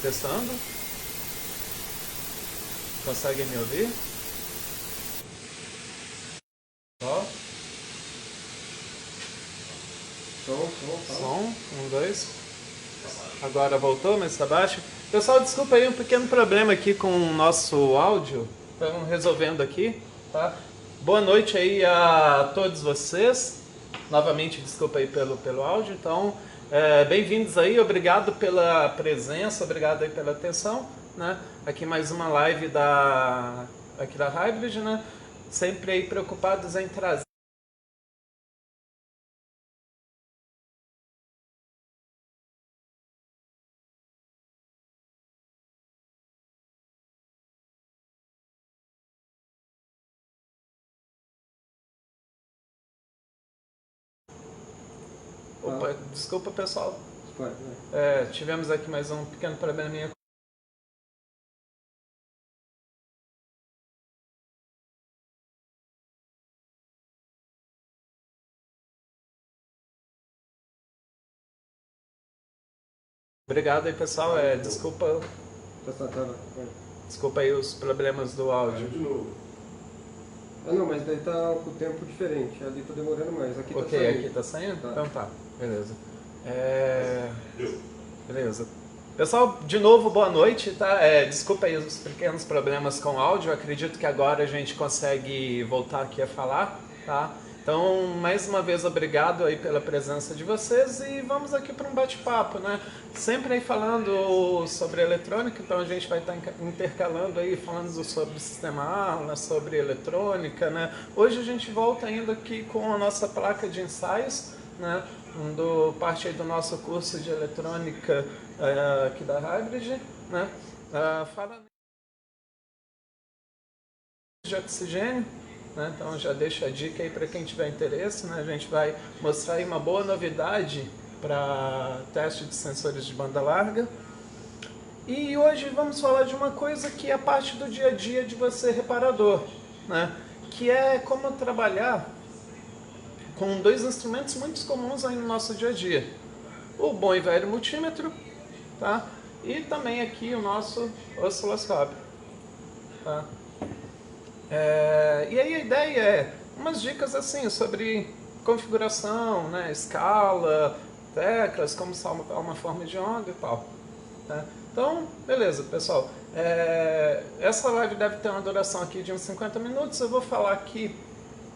Testando. Conseguem me ouvir? Ó. Som. 1, 2. Agora voltou, mas está baixo. Pessoal, desculpa aí, um pequeno problema aqui com o nosso áudio. Estamos resolvendo aqui, tá? Boa noite aí a todos vocês. Novamente, desculpa aí pelo áudio. Então, bem-vindos aí. Obrigado pela presença, obrigado aí pela atenção, né? Aqui mais uma live aqui da Hybrid, né? Sempre aí preocupados em trazer. Opa, desculpa pessoal. Tivemos aqui mais um pequeno probleminha. Obrigado aí pessoal, desculpa aí os problemas do áudio. De novo. Não, mas daí tá com o tempo diferente, ali tá demorando mais. Aqui tá Ok, saindo. aqui tá saindo? Tá. Então tá, beleza. Beleza. Pessoal, de novo, boa noite, tá? Desculpa aí os pequenos problemas com o áudio, acredito que agora a gente consegue voltar aqui a falar, tá? Então, mais uma vez, obrigado aí pela presença de vocês e vamos aqui para um bate-papo, né? Sempre aí falando sobre eletrônica, então a gente vai estar intercalando aí, falando sobre sistema aula, sobre eletrônica, né? Hoje a gente volta ainda aqui com a nossa placa de ensaios, né? Parte aí do nosso curso de eletrônica aqui da Hybrid, né? Falando de oxigênio, né? Então já deixo a dica aí para quem tiver interesse, né? A gente vai mostrar aí uma boa novidade para teste de sensores de banda larga. E hoje vamos falar de uma coisa que é parte do dia a dia de você reparador, né? Que é como trabalhar com dois instrumentos muito comuns aí no nosso dia a dia. O bom e velho multímetro, tá? E também aqui o nosso osciloscópio, tá? E aí a ideia é umas dicas assim sobre configuração, né? Escala, teclas, como salvar uma forma de onda e tal, tá? Então, beleza, pessoal. Essa live deve ter uma duração aqui de uns 50 minutos. Eu vou falar aqui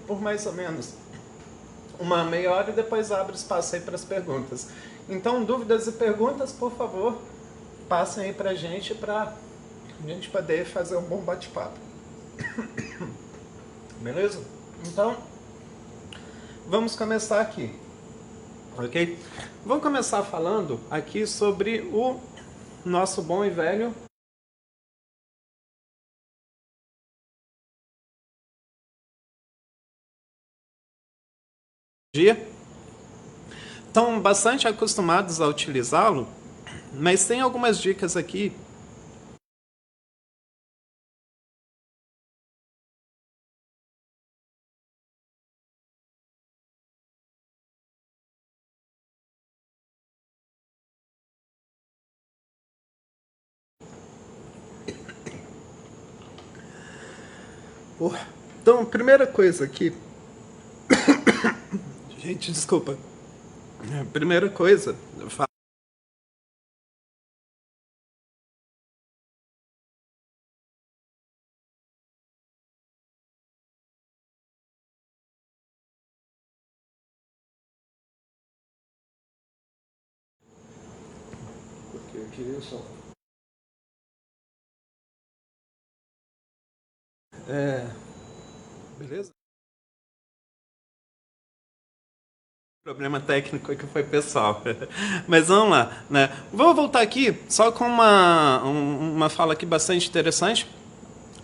por mais ou menos uma meia hora e depois abro espaço aí para as perguntas. Então, dúvidas e perguntas, por favor, passem aí para a gente poder fazer um bom bate-papo. Beleza? Então, vamos começar aqui, ok? Vamos começar falando aqui sobre o nosso bom e velho dia. Estão bastante acostumados a utilizá-lo, mas tem algumas dicas aqui Então, primeira coisa aqui. Gente, desculpa. Primeira coisa. Porque eu tirei o som. Beleza? Problema técnico que foi pessoal. Mas vamos lá, né? Vou voltar aqui só com uma fala aqui bastante interessante.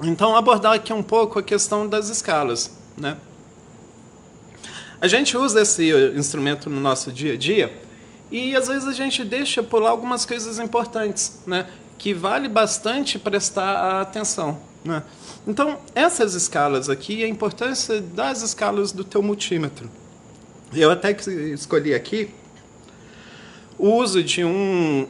Então, abordar aqui um pouco a questão das escalas, né? A gente usa esse instrumento no nosso dia a dia e às vezes a gente deixa pular algumas coisas importantes, né? Que vale bastante prestar atenção, né? Então, essas escalas aqui, a importância das escalas do teu multímetro. Eu até escolhi aqui o uso de um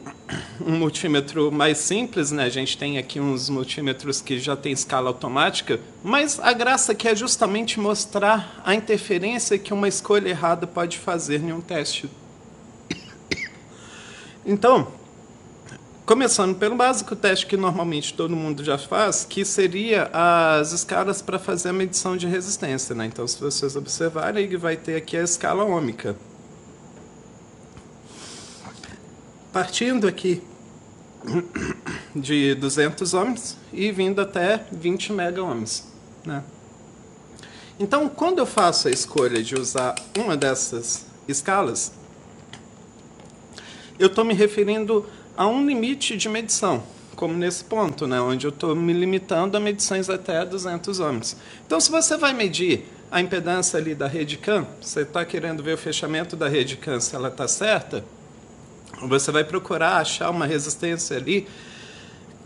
multímetro mais simples, né? A gente tem aqui uns multímetros que já tem escala automática, mas a graça aqui é justamente mostrar a interferência que uma escolha errada pode fazer em um teste. Então, começando pelo básico, o teste que normalmente todo mundo já faz, que seria as escalas para fazer a medição de resistência, né? Então, se vocês observarem, ele vai ter aqui a escala ômica. Partindo aqui de 200 ohms e vindo até 20 mega-ohms, né? Então, quando eu faço a escolha de usar uma dessas escalas, eu estou me referindo a um limite de medição, como nesse ponto, né, onde eu estou me limitando a medições até 200 ohms. Então, se você vai medir a impedância ali da rede CAN, você está querendo ver o fechamento da rede CAN, se ela está certa, você vai procurar achar uma resistência ali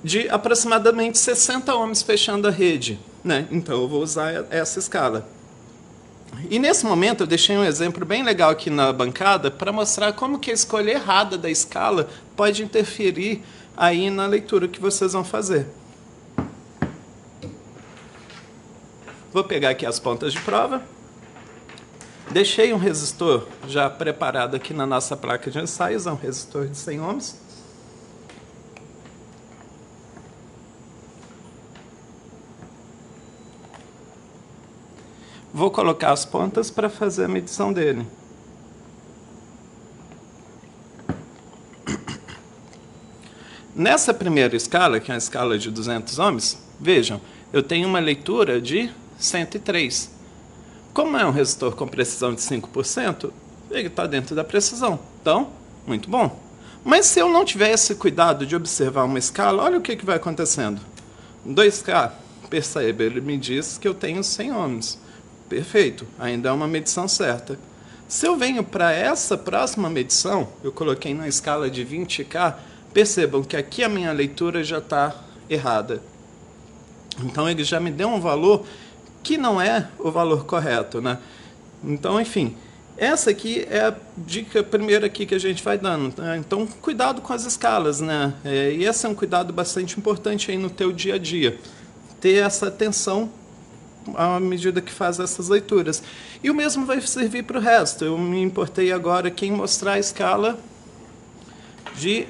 de aproximadamente 60 ohms fechando a rede, né? Então, eu vou usar essa escala. E nesse momento eu deixei um exemplo bem legal aqui na bancada para mostrar como que a escolha errada da escala pode interferir aí na leitura que vocês vão fazer. Vou pegar aqui as pontas de prova. Deixei um resistor já preparado aqui na nossa placa de ensaios, é um resistor de 100 ohms. Vou colocar as pontas para fazer a medição dele. Nessa primeira escala, que é a escala de 200 ohms, vejam, eu tenho uma leitura de 103. Como é um resistor com precisão de 5%, ele está dentro da precisão. Então, muito bom. Mas se eu não tiver esse cuidado de observar uma escala, olha o que vai acontecendo. 2K, perceba, ele me diz que eu tenho 100 ohms. Perfeito, ainda é uma medição certa. Se eu venho para essa próxima medição, eu coloquei na escala de 20K, percebam que aqui a minha leitura já está errada. Então ele já me deu um valor que não é o valor correto, né? Então, enfim, essa aqui é a dica primeira aqui que a gente vai dando, né? Então, cuidado com as escalas, né? E esse é um cuidado bastante importante aí no teu dia a dia. Ter essa atenção à medida que faz essas leituras. E o mesmo vai servir para o resto. Eu me importei agora aqui em mostrar a escala de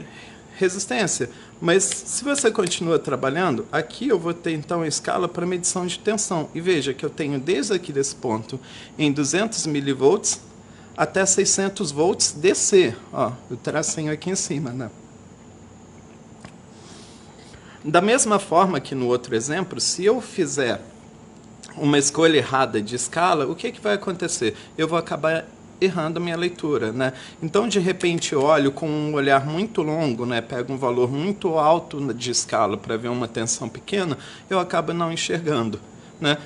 resistência. Mas se você continua trabalhando, aqui eu vou ter então a escala para medição de tensão. E veja que eu tenho desde aqui desse ponto em 200 milivolts até 600 volts DC. Ó, o tracinho aqui em cima, né? Da mesma forma que no outro exemplo, se eu fizer uma escolha errada de escala, o que vai acontecer? Eu vou acabar errando a minha leitura, né? Então, de repente, eu olho com um olhar muito longo, né? Pego um valor muito alto de escala para ver uma tensão pequena, eu acabo não enxergando, né?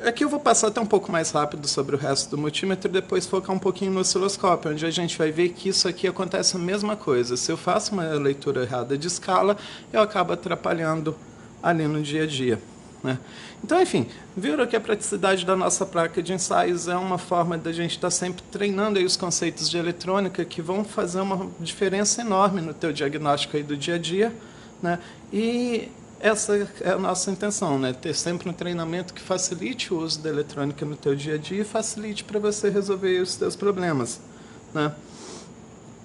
Aqui eu vou passar até um pouco mais rápido sobre o resto do multímetro e depois focar um pouquinho no osciloscópio, onde a gente vai ver que isso aqui acontece a mesma coisa. Se eu faço uma leitura errada de escala, eu acabo atrapalhando ali no dia a dia, né? Então, enfim, viram que a praticidade da nossa placa de ensaios é uma forma da gente estar sempre treinando aí os conceitos de eletrônica que vão fazer uma diferença enorme no teu diagnóstico aí do dia a dia, né? E essa é a nossa intenção, né? Ter sempre um treinamento que facilite o uso da eletrônica no teu dia a dia e facilite para você resolver os teus problemas, né?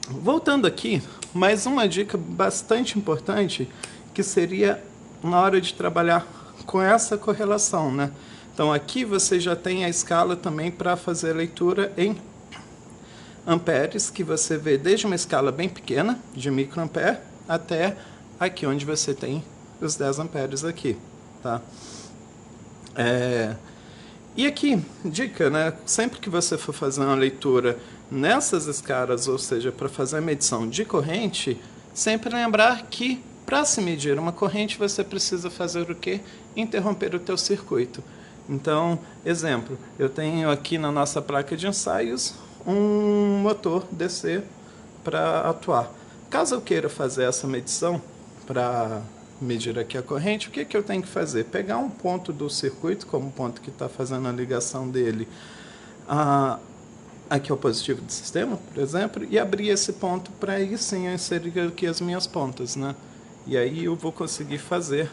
Voltando aqui, mais uma dica bastante importante que seria na hora de trabalhar com essa correlação, né? Então aqui você já tem a escala também para fazer a leitura em amperes, que você vê desde uma escala bem pequena, de microampere, até aqui onde você tem os 10 amperes aqui, tá? E aqui, dica, né? Sempre que você for fazer uma leitura nessas escalas, ou seja, para fazer a medição de corrente, sempre lembrar que para se medir uma corrente, você precisa fazer o quê? Interromper o teu circuito. Então, exemplo, eu tenho aqui na nossa placa de ensaios um motor DC para atuar. Caso eu queira fazer essa medição para medir aqui a corrente, o que eu tenho que fazer? Pegar um ponto do circuito, como o ponto que está fazendo a ligação dele aqui é o positivo do sistema, por exemplo, e abrir esse ponto para aí sim eu inserir aqui as minhas pontas, né? E aí eu vou conseguir fazer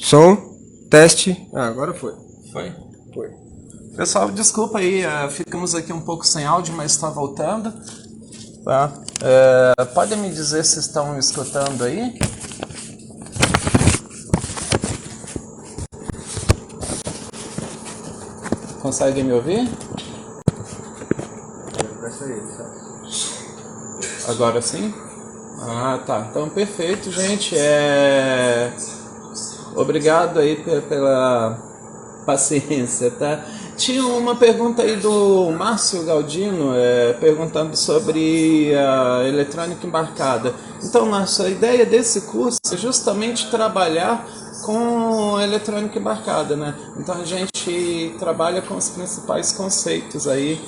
Som, teste. Ah, agora foi. Foi? Foi. Pessoal, desculpa aí, ficamos aqui um pouco sem áudio, mas está voltando. Tá? Podem me dizer se estão escutando aí? Conseguem me ouvir? Vai sair, sabe? Agora sim? Ah, tá. Então, perfeito, gente. Obrigado aí pela paciência, tá? Tinha uma pergunta aí do Márcio Galdino, perguntando sobre a eletrônica embarcada. Então, Márcio, a ideia desse curso é justamente trabalhar com eletrônica embarcada, né? Então, a gente trabalha com os principais conceitos aí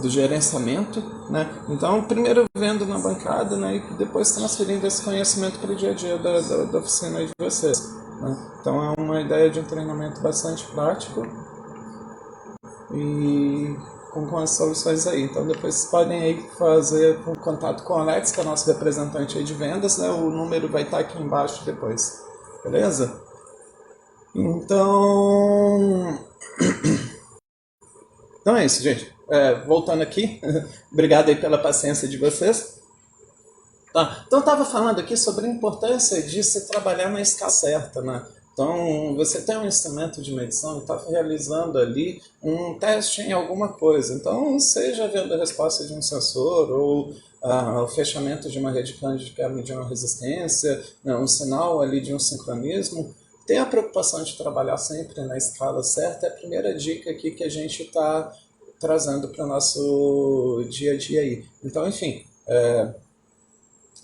do gerenciamento, né? Então, primeiro vendo na bancada, né? E depois transferindo esse conhecimento para o dia a dia da oficina de vocês, né? Então, é uma ideia de um treinamento bastante prático e com as soluções aí. Então, depois vocês podem aí fazer um contato com o Alex, que é o nosso representante aí de vendas, né? O número vai estar aqui embaixo depois, beleza? Então é isso, gente. Voltando aqui, obrigado aí pela paciência de vocês. Tá. Então, eu estava falando aqui sobre a importância de se trabalhar na escala certa, né? Então, você tem um instrumento de medição e está realizando ali um teste em alguma coisa. Então, seja vendo a resposta de um sensor ou o fechamento de uma rede Candy que quer medir uma resistência, né, um sinal ali de um sincronismo, ter a preocupação de trabalhar sempre na escala certa é a primeira dica aqui que a gente está trazendo para o nosso dia a dia aí. Então, enfim,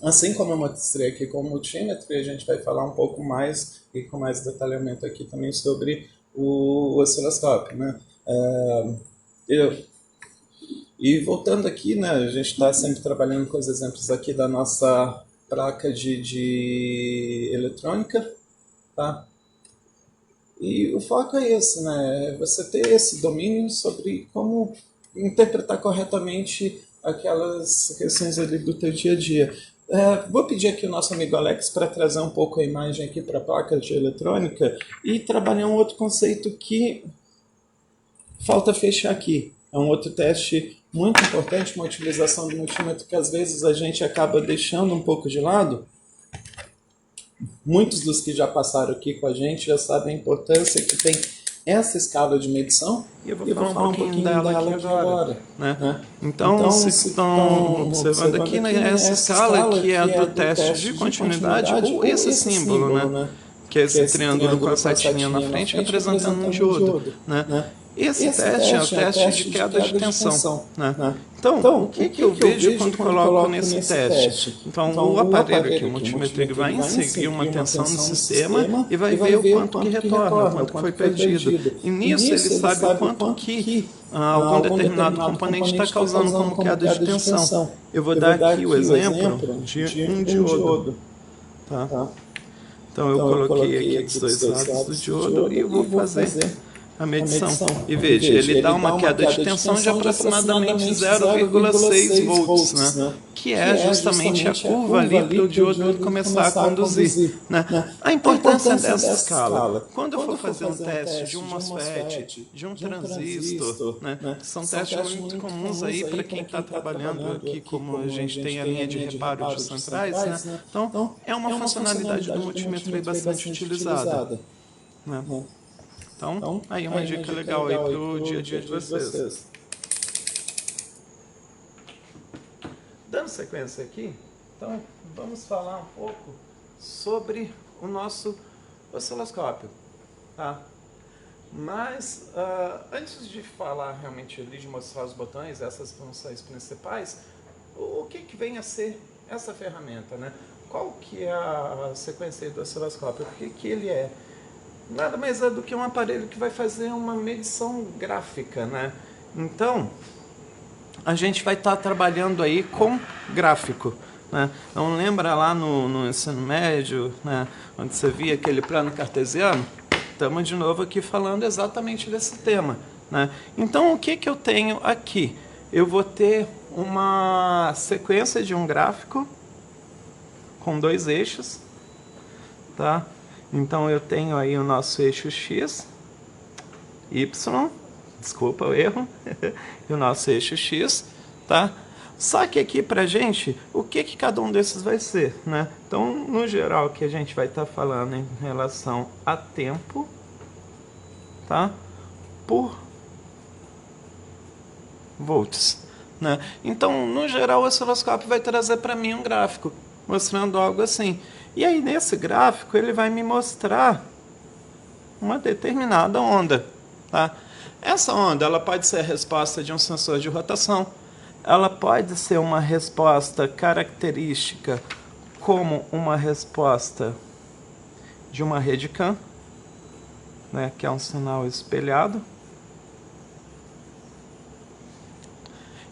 assim como eu mostrei aqui com o multímetro, a gente vai falar um pouco mais e com mais detalhamento aqui também sobre o osciloscópio, né? Eu, e voltando aqui, né, a gente está sempre trabalhando com os exemplos aqui da nossa placa de eletrônica, tá? E o foco é esse, né? É você ter esse domínio sobre como interpretar corretamente aquelas questões ali do teu dia a dia. Vou pedir aqui o nosso amigo Alex para trazer um pouco a imagem aqui para a placa de eletrônica e trabalhar um outro conceito que falta fechar aqui. É um outro teste muito importante, uma utilização do multímetro que às vezes a gente acaba deixando um pouco de lado. Muitos dos que já passaram aqui com a gente já sabem a importância que tem essa escala de medição. E eu vou falar um pouquinho dela aqui agora. Né? Então, Então, vocês se estão observando aqui, né, essa escala que é do teste teste de continuidade, ou esse símbolo, né? Que é esse triângulo com a setinha na frente representando um diodo. Né? Esse teste é o teste de queda de tensão. Né? Então, o que eu vejo quando coloco nesse teste? Então, o aparelho aqui, o multímetro, ele vai inserir uma tensão no sistema e vai ver o quanto que retorna, o quanto que foi perdido. E nisso ele sabe o quanto que algum determinado componente está causando como queda de tensão. Eu vou dar aqui o exemplo de um diodo. Tá? Então, eu coloquei aqui dos dois lados do diodo e vou fazer a medição. E veja, ele dá uma queda de tensão de aproximadamente 0,6 volts, né? Que é justamente a curva ali para o diodo começar a conduzir. Né? A importância dessa escala, quando eu for fazer um teste de um MOSFET, de um transistor, né? Que são testes muito comuns aí para quem está trabalhando aqui, como a gente tem a linha de reparo de centrais, né? Então, é uma funcionalidade do multímetro aí bastante utilizada. Né? Então, aí uma dica legal aí para o dia a dia de vocês. Dando sequência aqui, então vamos falar um pouco sobre o nosso osciloscópio. Tá? Mas antes de falar realmente ali, de mostrar os botões, essas funções principais, o que vem a ser essa ferramenta, né? Qual que é a sequência do osciloscópio? O que ele é? Nada mais é do que um aparelho que vai fazer uma medição gráfica, né? Então, a gente vai estar trabalhando aí com gráfico, né? Então, lembra lá no ensino médio, né, onde você via aquele plano cartesiano? Estamos de novo aqui falando exatamente desse tema, né? Então, o que eu tenho aqui? Eu vou ter uma sequência de um gráfico com dois eixos, tá? Então eu tenho aí o nosso eixo X, Y, desculpa o erro, e o nosso eixo X, tá? Só que aqui pra gente, o que cada um desses vai ser, né? Então, no geral, que a gente vai estar falando em relação a tempo, tá? Por volts, né? Então, no geral, o osciloscópio vai trazer para mim um gráfico, mostrando algo assim. E aí, nesse gráfico, ele vai me mostrar uma determinada onda. Tá? Essa onda ela pode ser a resposta de um sensor de rotação, ela pode ser uma resposta característica como uma resposta de uma rede CAN, né, que é um sinal espelhado.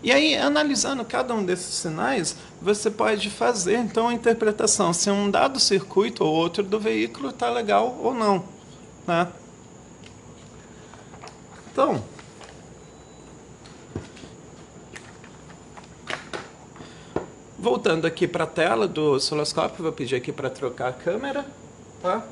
E aí, analisando cada um desses sinais, você pode fazer então a interpretação se um dado circuito ou outro do veículo está legal ou não. Né? Então, voltando aqui para a tela do osciloscópio, vou pedir aqui para trocar a câmera. Tá?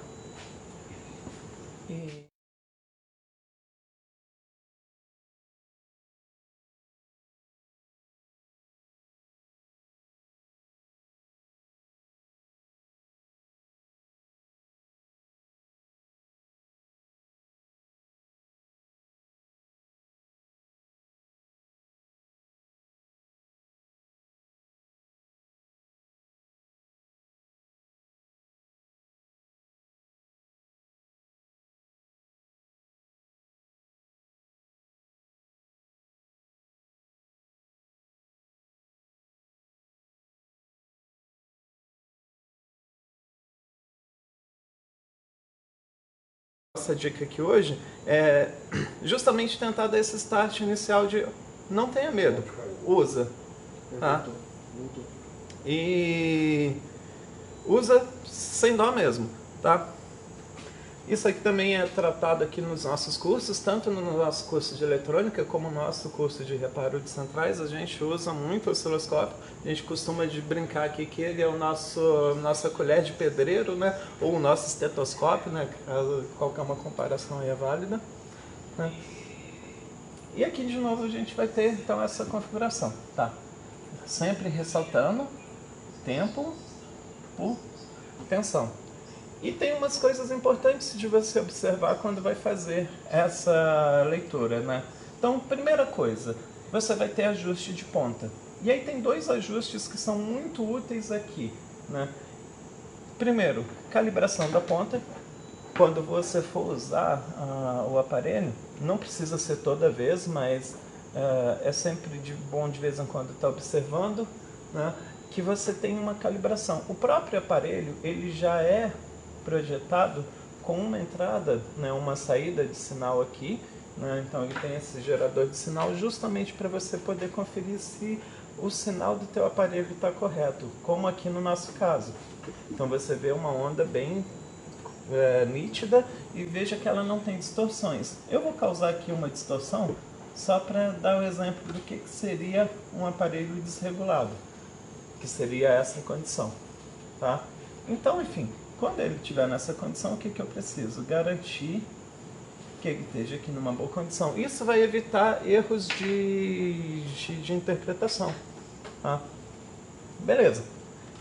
nossa dica aqui hoje é justamente tentar dar esse start inicial de não tenha medo, usa, tá? E usa sem dó mesmo, tá? Isso aqui também é tratado aqui nos nossos cursos, tanto no nosso curso de eletrônica como no nosso curso de reparo de centrais. A gente usa muito o osciloscópio. A gente costuma de brincar aqui que ele é o nossa colher de pedreiro, né? Ou o nosso estetoscópio, né? Caso qualquer uma comparação aí é válida, né? E aqui de novo a gente vai ter então essa configuração, tá? Sempre ressaltando tempo por tensão. E tem umas coisas importantes de você observar quando vai fazer essa leitura, né? Então, primeira coisa, você vai ter ajuste de ponta. E aí tem dois ajustes que são muito úteis aqui, né? Primeiro, calibração da ponta. Quando você for usar o aparelho, não precisa ser toda vez, mas é sempre bom de vez em quando estar observando, né, que você tem uma calibração. O próprio aparelho, ele já é projetado com uma entrada, né, uma saída de sinal aqui, né, então ele tem esse gerador de sinal justamente para você poder conferir se o sinal do teu aparelho está correto, como aqui no nosso caso. Então você vê uma onda bem nítida e veja que ela não tem distorções. Eu vou causar aqui uma distorção só para dar o exemplo do que seria um aparelho desregulado, que seria essa condição, tá? Então, enfim, quando ele estiver nessa condição, o que eu preciso? Garantir que ele esteja aqui numa boa condição. Isso vai evitar erros de interpretação, tá? Beleza.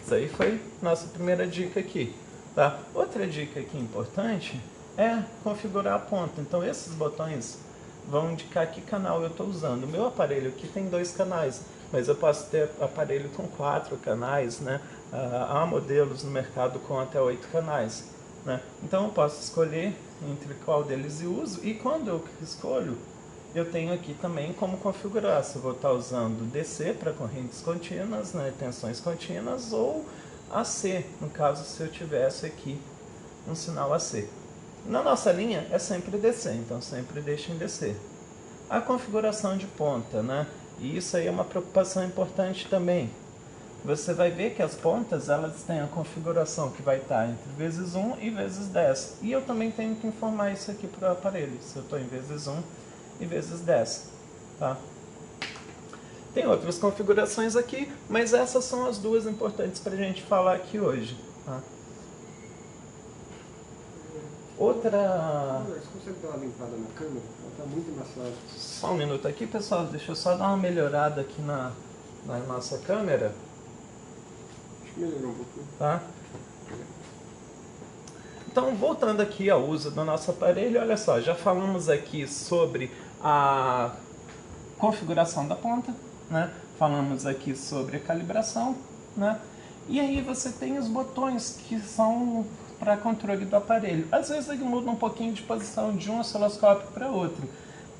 Isso aí foi nossa primeira dica aqui, tá? Outra dica aqui importante é configurar a ponta. Então esses botões vão indicar que canal eu estou usando. O meu aparelho aqui tem 2 canais, mas eu posso ter aparelho com 4 canais, né? Há modelos no mercado com até 8 canais, né? Então eu posso escolher entre qual deles eu uso, e quando eu escolho, eu tenho aqui também como configurar se eu vou estar usando DC para correntes contínuas, né, tensões contínuas, ou AC, no caso se eu tivesse aqui um sinal AC. Na nossa linha é sempre DC, então sempre deixa em DC. A configuração de ponta, né? E isso aí é uma preocupação importante também. Você vai ver que as pontas, elas têm a configuração que vai estar entre vezes 1 e vezes 10. E eu também tenho que informar isso aqui para o aparelho, se eu estou em vezes 1 e vezes 10. Tá? Tem outras configurações aqui, mas essas são as duas importantes para a gente falar aqui hoje. Tá? Outra... Você consegue dar uma limpada na câmera? Ela está muito embaçada. Só um minuto aqui, pessoal. Deixa eu só dar uma melhorada aqui na nossa câmera. Acho que melhorou um pouquinho. Tá? Então, voltando aqui ao uso do nosso aparelho, olha só, já falamos aqui sobre a configuração da ponta, né? Falamos aqui sobre a calibração, né? E aí você tem os botões que são para controle do aparelho. Às vezes ele muda um pouquinho de posição de um osciloscópio para outro,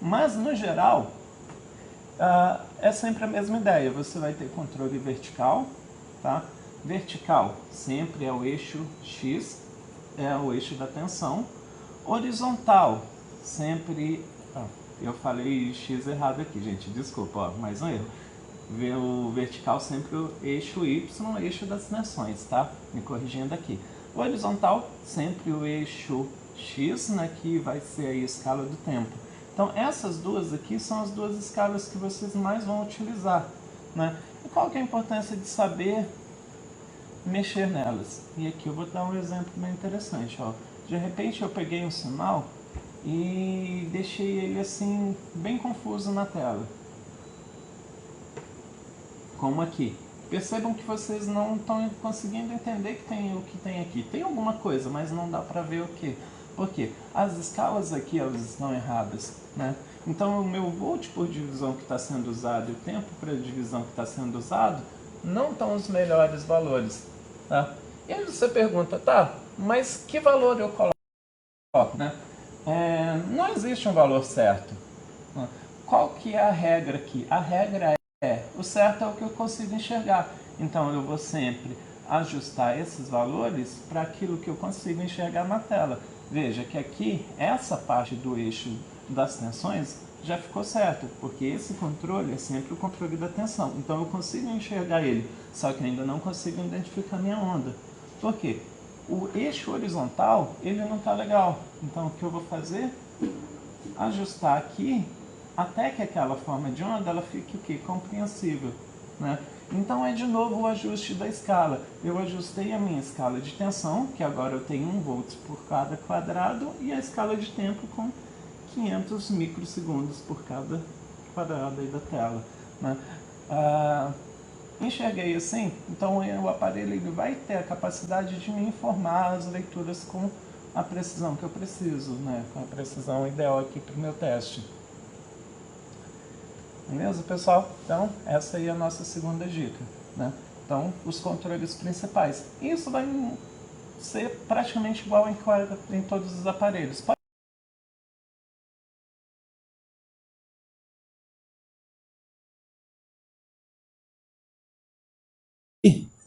mas no geral é sempre a mesma ideia. Você vai ter controle vertical, tá? Vertical sempre é o eixo X, é o eixo da tensão. Horizontal sempre... eu falei X errado aqui, gente, desculpa, ó, mais um erro. O vertical sempre o eixo Y, o eixo das tensões, tá? Me corrigindo aqui. O horizontal sempre o eixo X, né, que vai ser a escala do tempo. Então essas duas aqui são as duas escalas que vocês mais vão utilizar, né? E qual que é a importância de saber mexer nelas? E aqui eu vou dar um exemplo bem interessante, ó. De repente eu peguei um sinal e deixei ele assim bem confuso na tela, como aqui. Percebam que vocês não estão conseguindo entender o que tem aqui. Tem alguma coisa, mas não dá para ver o que. Por quê? As escalas aqui elas estão erradas, né? Então o meu volt por divisão que está sendo usado e o tempo por divisão que está sendo usado não estão os melhores valores, tá? E aí você pergunta, tá, mas que valor eu coloco, né? Não existe um valor certo. Qual que é a regra aqui? A regra o certo é o que eu consigo enxergar. Então eu vou sempre ajustar esses valores para aquilo que eu consigo enxergar na tela. veja que aqui, essa parte do eixo das tensões já ficou certo, porque esse controle é sempre o controle da tensão. Então eu consigo enxergar ele, só que ainda não consigo identificar minha onda. Por quê? O eixo horizontal, ele não está legal. Então o que eu vou fazer? Ajustar aqui, até que aquela forma de onda ela fique o quê? Compreensível, né? Então é de novo o ajuste da escala. Eu ajustei a minha escala de tensão, que agora eu tenho 1 volts por cada quadrado, e a escala de tempo com 500 microsegundos por cada quadrado aí da tela, né? Enxerguei assim, então o aparelho ele vai ter a capacidade de me informar as leituras com a precisão que eu preciso, né? Com a precisão ideal aqui para o meu teste. Beleza, pessoal? Então, essa aí é a nossa segunda dica, né? Então, os controles principais. Isso vai ser praticamente igual em todos os aparelhos.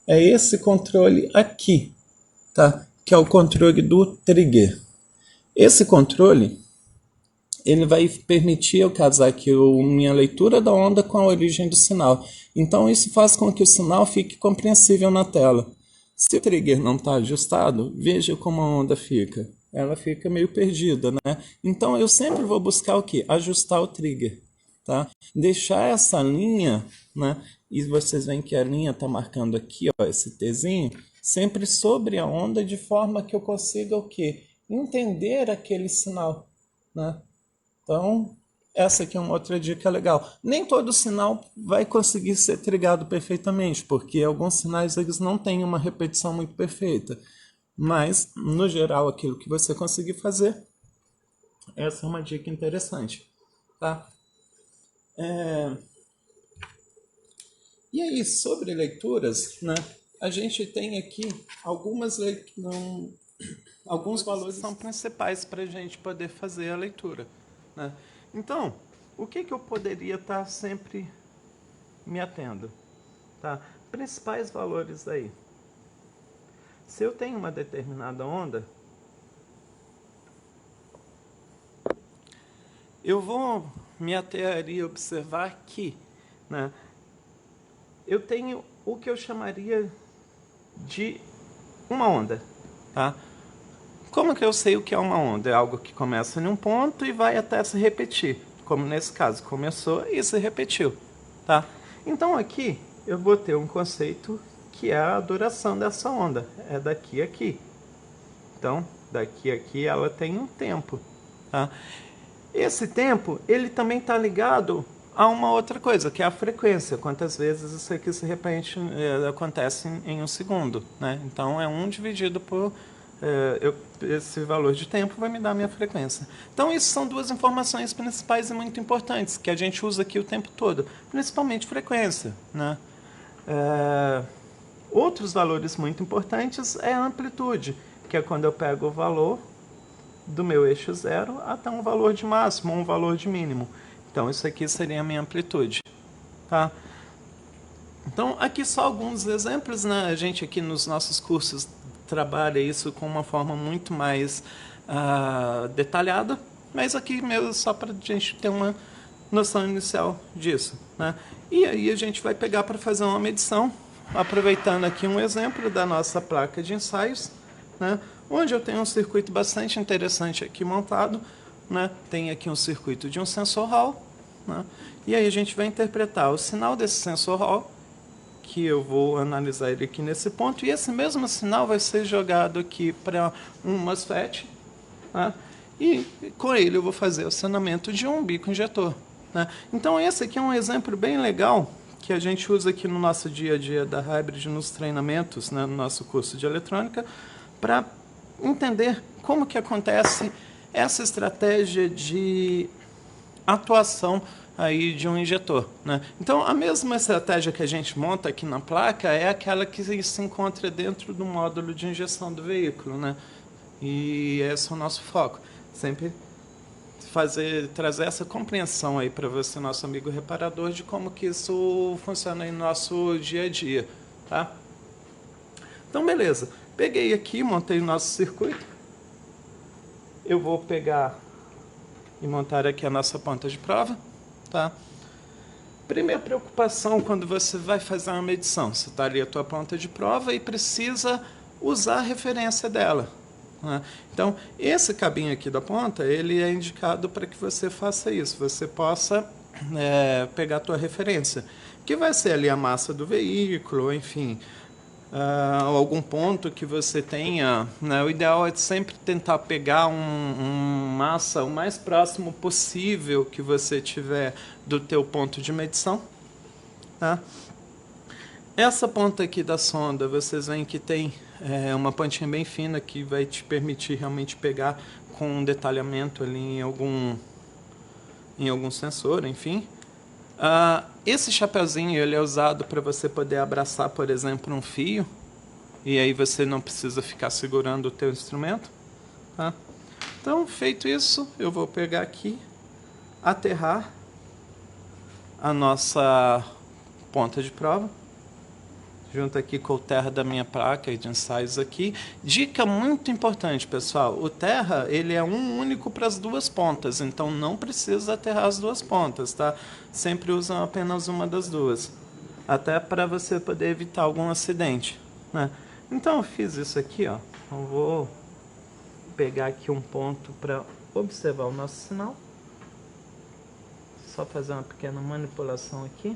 É esse controle aqui, tá? Que é o controle do trigger. Esse controle, ele vai permitir eu casar aqui minha leitura da onda com a origem do sinal. Então isso faz com que o sinal fique compreensível na tela. Se o trigger não está ajustado, veja como a onda fica. Ela fica meio perdida, né? Então eu sempre vou buscar o quê? Ajustar o trigger, tá? Deixar essa linha, né? E vocês veem que a linha está marcando aqui, ó, esse Tzinho, sempre sobre a onda, de forma que eu consiga o quê? Entender aquele sinal, né? Então, essa aqui é uma outra dica legal. Nem todo sinal vai conseguir ser trigado perfeitamente, porque alguns sinais eles não têm uma repetição muito perfeita. Mas, no geral, aquilo que você conseguir fazer, essa é uma dica interessante, tá? E aí, sobre leituras, né? A gente tem aqui alguns valores que são principais para a gente poder fazer a leitura, né? Então, o que eu poderia estar sempre me atendo? Tá? Principais valores aí. Se eu tenho uma determinada onda, eu vou me ater e observar que, né, eu tenho o que eu chamaria de uma onda, tá? Como que eu sei o que é uma onda? É algo que começa em um ponto e vai até se repetir. Como nesse caso, começou e se repetiu, tá? Então aqui eu vou ter um conceito que é a duração dessa onda. É daqui a aqui. Então, daqui a aqui ela tem um tempo, tá? Esse tempo, ele também está ligado a uma outra coisa, que é a frequência. Quantas vezes isso aqui se repete, acontece em um segundo, né? Então, é 1 dividido por... esse valor de tempo vai me dar a minha frequência. Então, isso são duas informações principais e muito importantes, que a gente usa aqui o tempo todo. Principalmente frequência, né? Outros valores muito importantes é a amplitude, que é quando eu pego o valor do meu eixo zero até um valor de máximo ou um valor de mínimo. Então, isso aqui seria a minha amplitude, tá? Então, aqui só alguns exemplos, né? A gente aqui nos nossos cursos trabalha isso com uma forma muito mais detalhada, mas aqui mesmo só para a gente ter uma noção inicial disso, né? E aí a gente vai pegar para fazer uma medição, aproveitando aqui um exemplo da nossa placa de ensaios, né? Onde eu tenho um circuito bastante interessante aqui montado, né? Tem aqui um circuito de um sensor Hall, né? E aí a gente vai interpretar o sinal desse sensor Hall, que eu vou analisar ele aqui nesse ponto, e esse mesmo sinal vai ser jogado aqui para um MOSFET, né? E com ele eu vou fazer o acionamento de um bico injetor, né? Então esse aqui é um exemplo bem legal que a gente usa aqui no nosso dia a dia da Hybrid, nos treinamentos, né, no nosso curso de eletrônica, para entender como que acontece essa estratégia de atuação aí de um injetor, né? Então, a mesma estratégia que a gente monta aqui na placa é aquela que se encontra dentro do módulo de injeção do veículo, né? E esse é o nosso foco. Sempre trazer essa compreensão aí para você, nosso amigo reparador, de como que isso funciona aí no nosso dia a dia, tá? Então, beleza. Peguei aqui, montei o nosso circuito. eu vou pegar e montar aqui a nossa ponta de prova, tá? Primeira preocupação quando você vai fazer uma medição, você está ali a tua ponta de prova e precisa usar a referência dela, né? Então, esse cabinho aqui da ponta, ele é indicado para que você faça isso, você possa pegar a tua referência, que vai ser ali a massa do veículo, enfim, algum ponto que você tenha, né? O ideal é sempre tentar pegar massa o mais próximo possível que você tiver do teu ponto de medição, tá? Essa ponta aqui da sonda, vocês veem que tem uma pontinha bem fina que vai te permitir realmente pegar com um detalhamento ali em algum sensor, enfim. Esse chapeuzinho ele é usado para você poder abraçar, por exemplo, um fio, e aí você não precisa ficar segurando o teu instrumento, tá? Então, feito isso, eu vou pegar aqui, aterrar a nossa ponta de prova, junto aqui com o terra da minha placa de ensaios aqui. Dica muito importante, pessoal, o terra ele é um único para as duas pontas, então não precisa aterrar as duas pontas, tá? Sempre usam apenas uma das duas, até para você poder evitar algum acidente, né? Então eu fiz isso aqui, ó. Eu vou pegar aqui um ponto para observar o nosso sinal, só fazer uma pequena manipulação aqui.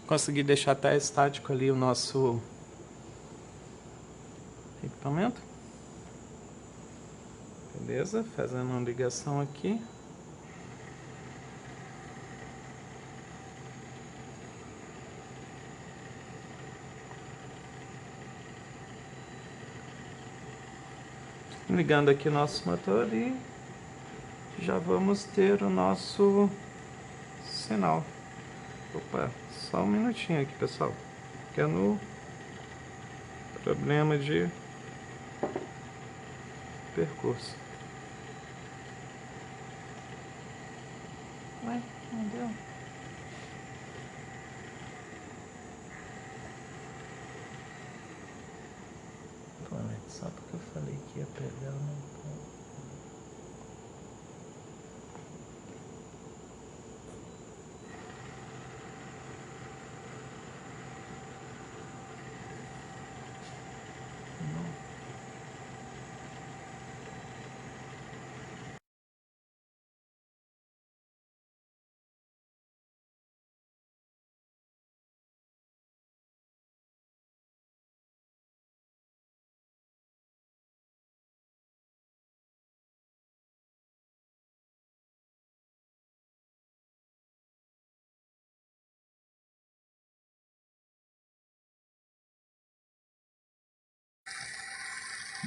Consegui deixar até estático ali o nosso equipamento. Beleza, fazendo uma ligação aqui. Ligando aqui o nosso motor e já vamos ter o nosso sinal. Opa, só um minutinho aqui, pessoal, que é no problema de percurso. Ué, não deu. Pô, só porque eu falei que ia pegar, não.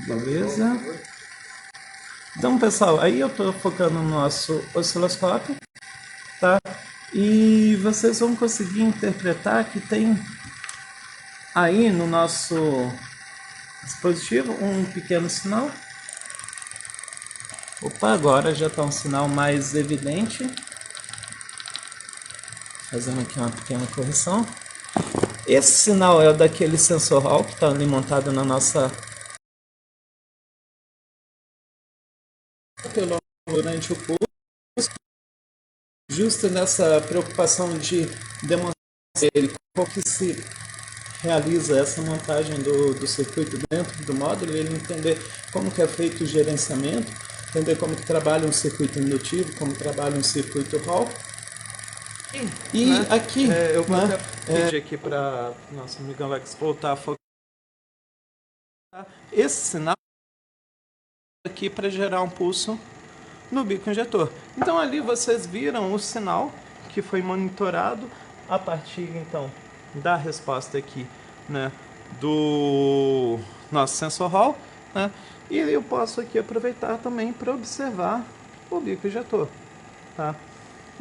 Beleza? Então, pessoal, aí eu estou focando no nosso osciloscópio, tá? E vocês vão conseguir interpretar que tem aí no nosso dispositivo um pequeno sinal. Opa, agora já está um sinal mais evidente. Fazendo aqui uma pequena correção. Esse sinal é o daquele sensor Hall que está ali montado na nossa durante o curso, justo nessa preocupação de demonstrar ele como que se realiza essa montagem do circuito dentro do módulo, ele entender como que é feito o gerenciamento, entender como que trabalha um circuito indutivo, como trabalha um circuito Hall. E né, aqui eu vou até pedir aqui para nosso amigo Alex voltar a focar esse sinal aqui para gerar um pulso no bico injetor. Então ali vocês viram o sinal que foi monitorado a partir então da resposta aqui, né, do nosso sensor Hall, né, e eu posso aqui aproveitar também para observar o bico injetor, tá?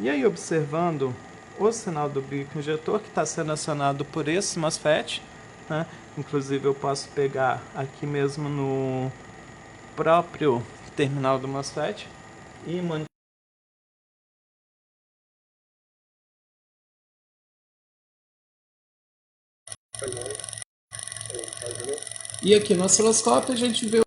E aí observando o sinal do bico injetor que está sendo acionado por esse MOSFET, né, inclusive eu posso pegar aqui mesmo no próprio terminal do MOSFET e monitorar. E aqui no osciloscópio a gente vê.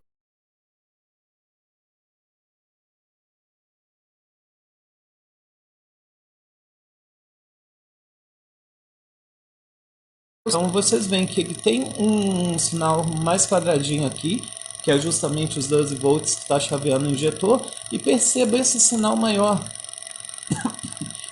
Então vocês veem que ele tem um sinal mais quadradinho aqui, que é justamente os 12 volts que está chaveando o injetor, e perceba esse sinal maior.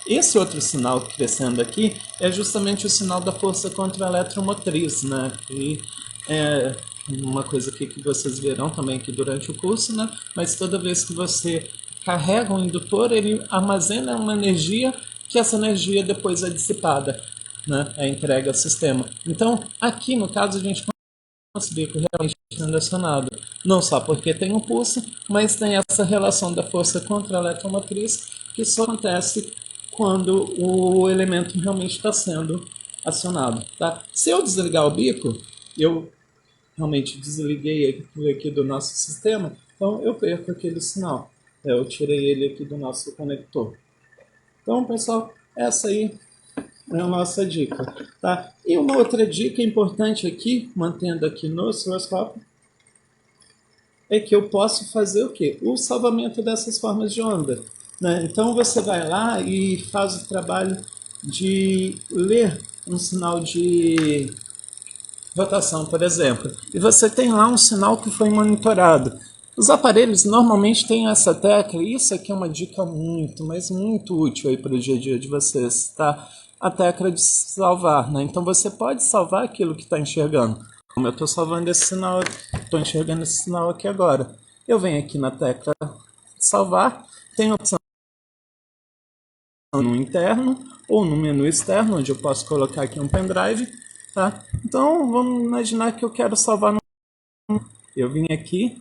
Esse outro sinal crescendo aqui é justamente o sinal da força contra-eletromotriz, né? E é uma coisa aqui que vocês verão também aqui durante o curso, né? Mas toda vez que você carrega um indutor, ele armazena uma energia que essa energia depois é dissipada, né? É entregue ao sistema. Então, aqui no caso, a gente conseguir realmente sendo acionado, não só porque tem um pulso, mas tem essa relação da força contra a eletromotriz, que só acontece quando o elemento realmente está sendo acionado. Tá? Se eu desligar o bico, eu realmente desliguei aqui do nosso sistema, então eu perco aquele sinal. Eu tirei ele aqui do nosso conector. Então, pessoal, essa aí é a nossa dica. Tá? E uma outra dica importante aqui, mantendo aqui no osciloscópio, é que eu posso fazer o quê? O salvamento dessas formas de onda. Né? Então você vai lá e faz o trabalho de ler um sinal de rotação, por exemplo. E você tem lá um sinal que foi monitorado. Os aparelhos normalmente têm essa tecla, e isso aqui é uma dica muito, mas muito útil aí para o dia a dia de vocês, tá? A tecla de salvar, né? Então você pode salvar aquilo que está enxergando. Como eu estou salvando esse sinal, estou enxergando esse sinal aqui agora. Eu venho aqui na tecla salvar, tem a opção no interno ou no menu externo, onde eu posso colocar aqui um pendrive, tá? Então vamos imaginar que eu quero salvar no... Eu vim aqui,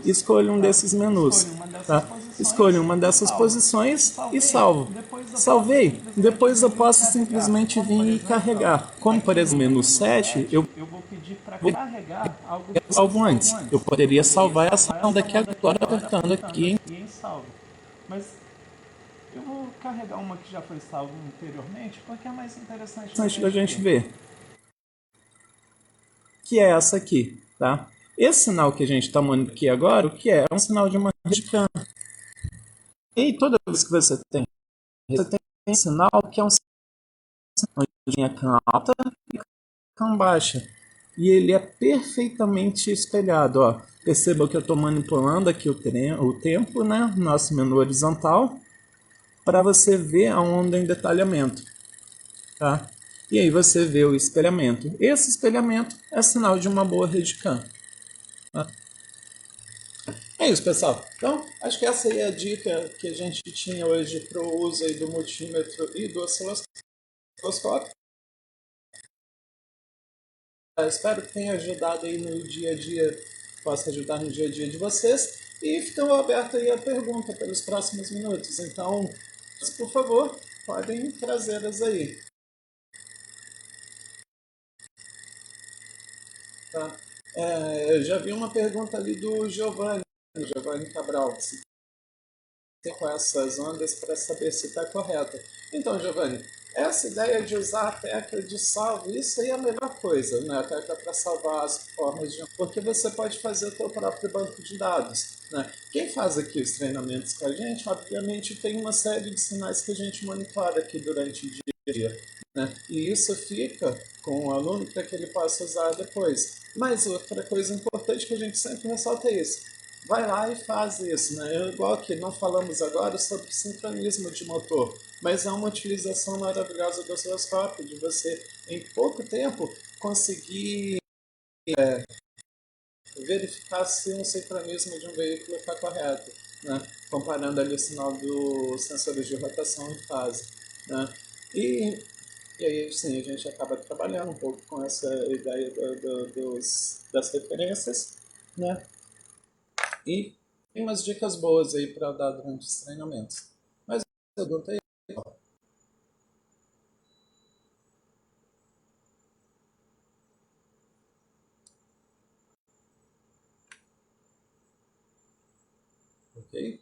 escolho um desses menus, tá? Escolho uma dessas posições e salvo. Salvei, depois eu posso simplesmente vir e carregar. Como por exemplo, menu 7, eu vou pedir para carregar algo que eu salvo antes. Eu poderia salvar essa ação daqui agora apertando aqui em salvo. Mas eu vou carregar uma que já foi salva anteriormente, porque é mais interessante da gente ver. Que é essa aqui, tá? Esse sinal que a gente está mandando aqui agora, o que é? É um sinal de uma rede CAN. E toda vez que você tem um sinal que é um sinal de linha CAN alta e CAN baixa. E ele é perfeitamente espelhado, ó. Perceba que eu estou manipulando aqui o tempo, né? Nosso menu horizontal, para você ver a onda em detalhamento, tá? E aí você vê o espelhamento. Esse espelhamento é sinal de uma boa rede CAN. Tá? É isso, pessoal. Então, acho que essa aí é a dica que a gente tinha hoje para o uso aí do multímetro e do osciloscópio. Espero que tenha ajudado aí no dia a dia, possa ajudar no dia a dia de vocês. E ficou aberta aí a pergunta pelos próximos minutos. Então, por favor, podem trazê-las aí. Tá? Eu já vi uma pergunta ali do Giovanni Cabral, se com essas ondas para saber se está correta. Então, Giovanni, essa ideia de usar a tecla de salvo, isso aí é a melhor coisa, né? A tecla para salvar as formas de... Porque você pode fazer o seu próprio banco de dados, né? Quem faz aqui os treinamentos com a gente, obviamente, tem uma série de sinais que a gente monitora aqui durante o dia a dia, né? E isso fica com o aluno para que ele possa usar depois. Mas outra coisa importante que a gente sempre ressalta é isso. Vai lá e faz isso, né? Igual que não falamos agora sobre sincronismo de motor, mas é uma utilização maravilhosa do osciloscópio, de você, em pouco tempo, conseguir verificar se um sincronismo de um veículo está correto, né? Comparando ali o sinal dos sensores de rotação e fase, né? E aí, sim, a gente acaba trabalhando um pouco com essa ideia das referências, né? E tem umas dicas boas aí para dar durante os treinamentos. Mas pergunta aí. Ok?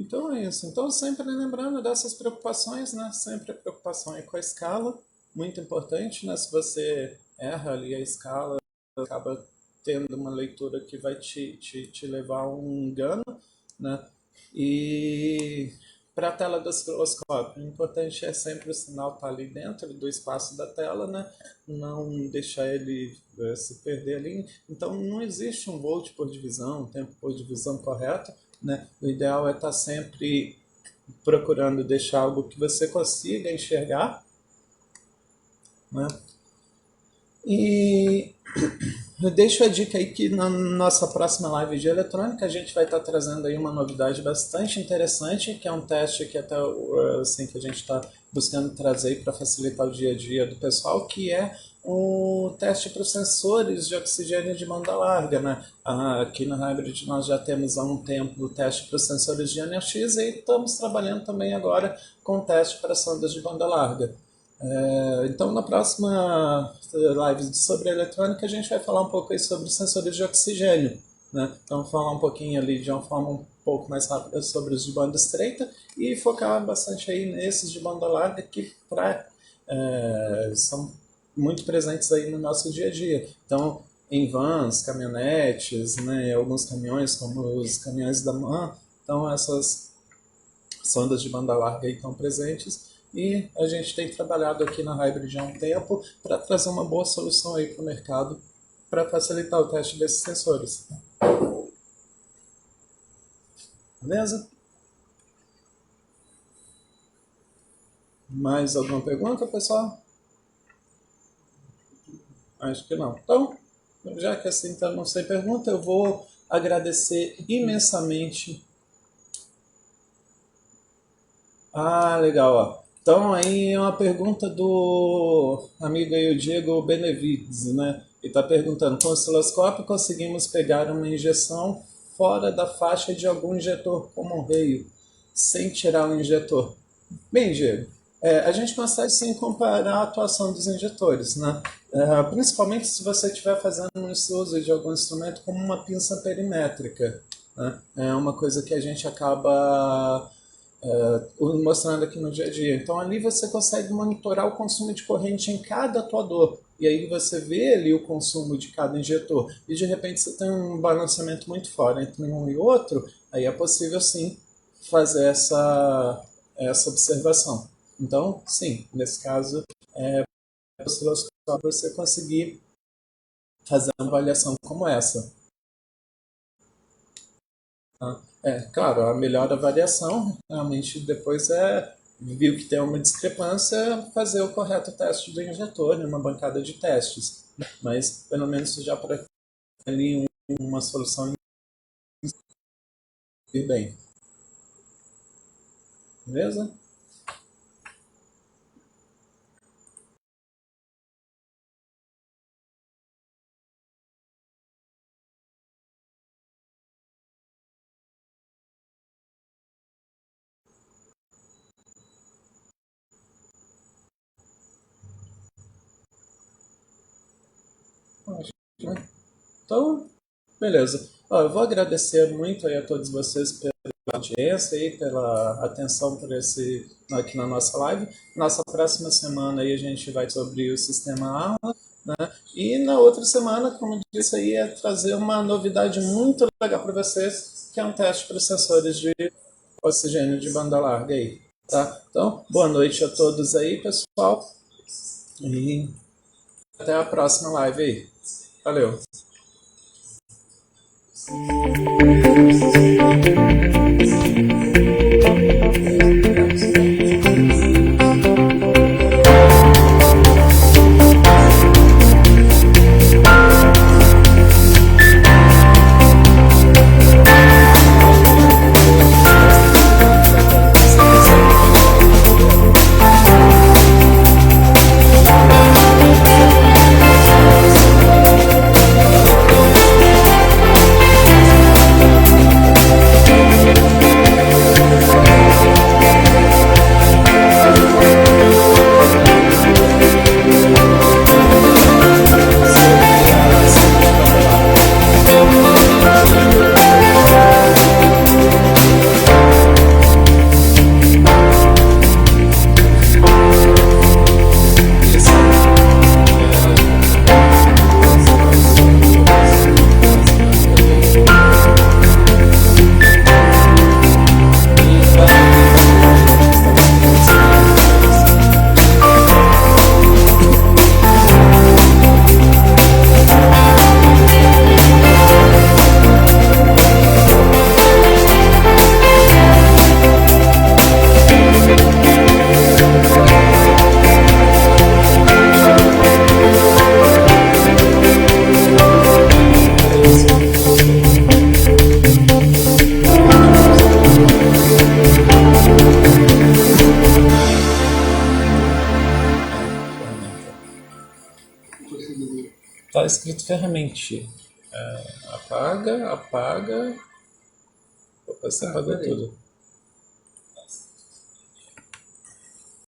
Então é isso. Então sempre lembrando dessas preocupações, né? Sempre a preocupação é com a escala, muito importante, né? Se você erra ali a escala, acaba tendo uma leitura que vai te levar a um engano, né? E para a tela do osciloscópio, o importante é sempre o sinal estar ali dentro do espaço da tela, né? Não deixar ele se perder ali. Então não existe um volt por divisão, um tempo por divisão correto, né? O ideal é estar sempre procurando deixar algo que você consiga enxergar, né? E eu deixo a dica aí que na nossa próxima live de eletrônica a gente vai estar trazendo aí uma novidade bastante interessante, que é um teste que até assim, que a gente está buscando trazer para facilitar o dia a dia do pessoal, que é o teste para os sensores de oxigênio de banda larga, né? Aqui no Hybrid nós já temos há um tempo o teste para os sensores de NX e estamos trabalhando também agora com o teste para sondas de banda larga. Então na próxima live sobre eletrônica a gente vai falar um pouco aí sobre sensores de oxigênio, né? Então falar um pouquinho ali de uma forma um pouco mais rápida sobre os de banda estreita e focar bastante aí nesses de banda larga que são muito presentes aí no nosso dia a dia. Então em vans, caminhonetes, né, alguns caminhões como os caminhões da MAN, então essas sondas de banda larga aí estão presentes. E a gente tem trabalhado aqui na Hybrid há um tempo para trazer uma boa solução aí para o mercado para facilitar o teste desses sensores. Beleza? Mais alguma pergunta, pessoal? Acho que não. Então, já que assim então não sei pergunta, eu vou agradecer imensamente. Legal, ó. Então, aí é uma pergunta do amigo aí, o Diego Benevides, né? Ele está perguntando, com o osciloscópio conseguimos pegar uma injeção fora da faixa de algum injetor como um raio, sem tirar o injetor? Bem, Diego, a gente consegue sim comparar a atuação dos injetores, né? Principalmente se você estiver fazendo um uso de algum instrumento como uma pinça perimétrica, né? É uma coisa que a gente acaba mostrando aqui no dia a dia. Então ali você consegue monitorar o consumo de corrente em cada atuador. E aí você vê ali o consumo de cada injetor. E de repente você tem um balanceamento muito fora entre um e outro, aí é possível sim fazer essa observação. Então, sim, nesse caso, você conseguir fazer uma avaliação como essa. Claro, a melhor avaliação realmente depois viu que tem uma discrepância, fazer o correto teste do injetor numa bancada de testes. Mas pelo menos já para ali uma solução ir bem. Beleza? Então, beleza. Eu vou agradecer muito aí a todos vocês pela audiência e pela atenção por aqui na nossa live. Nossa próxima semana aí a gente vai sobre o sistema AMA, né? E na outra semana, como disse aí, é trazer uma novidade muito legal para vocês, que é um teste para os sensores de oxigênio de banda larga aí, tá? Então, boa noite a todos aí, pessoal. E até a próxima live aí. Valeu! escrito ferramente. Apaga. Opa, você apagou tudo.